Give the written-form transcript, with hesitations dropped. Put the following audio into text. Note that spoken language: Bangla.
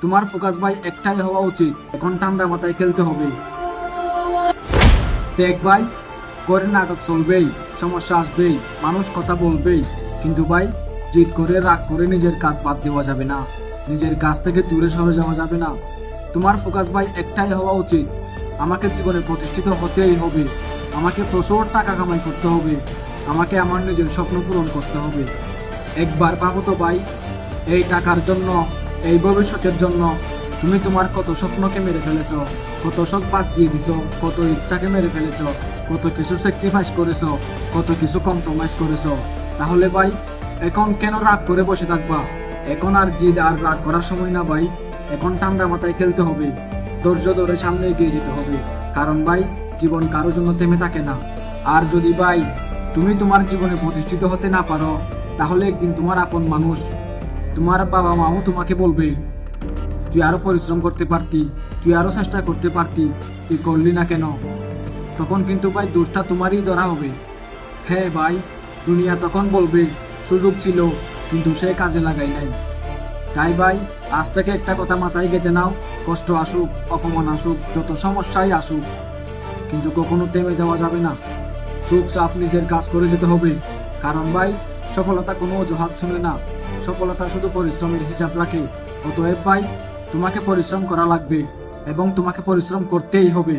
তোমার ফোকাস ভাই একটাই হওয়া উচিত, এখন ঠান্ডা মাথায় খেলতে হবে। দেখ ভাই, করে নাটক চলবেই, সমস্যা আসবেই, মানুষ কথা বলবেই, কিন্তু ভাই জিদ করে রাগ করে নিজের কাজ বাদ দেওয়া যাবে না, নিজের কাজ থেকে দূরে সরে যাওয়া যাবে না। তোমার ফোকাস ভাই একটাই হওয়া উচিত, আমাকে জীবনে প্রতিষ্ঠিত হতেই হবে, আমাকে প্রচুর টাকা কামাই করতে হবে, আমাকে আমার নিজের স্বপ্ন পূরণ করতে হবে। একবার ভাবো তো ভাই, এই টাকার জন্য, এই ভবিষ্যতের জন্য তুমি তোমার কত স্বপ্নকে মেরে ফেলেছ, কত শখ বাদ দিয়ে দিছ, কত ইচ্ছাকে মেরে ফেলেছ, কত কিছু স্যাক্রিফাইস করেছ, কত কিছু কম্প্রোমাইজ করেছ। তাহলে ভাই এখন কেন রাগ করে বসে থাকবা? এখন আর জিদ আর রাগ করার সময় না ভাই, এখন ঠান্ডা মাথায় খেলতে হবে, ধৈর্য ধরে সামনে এগিয়ে যেতে হবে। কারণ ভাই জীবন কারোর জন্য থেমে থাকে না। আর যদি ভাই তুমি তোমার জীবনে প্রতিষ্ঠিত হতে না পারো, তাহলে একদিন তোমার আপন মানুষ, তোমার বাবা মাও তোমাকে বলবে, তুই আরো পরিশ্রম করতে পারতি, তুই আরো চেষ্টা করতে পারতি, তুই করলি না কেন? তখন কিন্তু ভাই দোষটা তোমারই ধরা হবে। হ্যাঁ ভাই, দুনিয়া তখন বলবে সুযোগ ছিল কিন্তু সে কাজে লাগাই নাই। তাই ভাই আজ থেকে একটা কথা মাথায় গেঁথে নাও, কষ্ট আসুক, অপমান আসুক, যত সমস্যাই আসুক, কিন্তু কখনো থেমে যাওয়া যাবে না। চুপচাপ নিজের কাজ করে যেতে হবে। কারণ ভাই সফলতা কোনো অজুহাত শুনে না, সফলতা শুধু পরিশ্রমের হিসাব রাখে। অতএব ভাই তোমাকে পরিশ্রম করা লাগবে এবং তোমাকে পরিশ্রম করতেই হবে।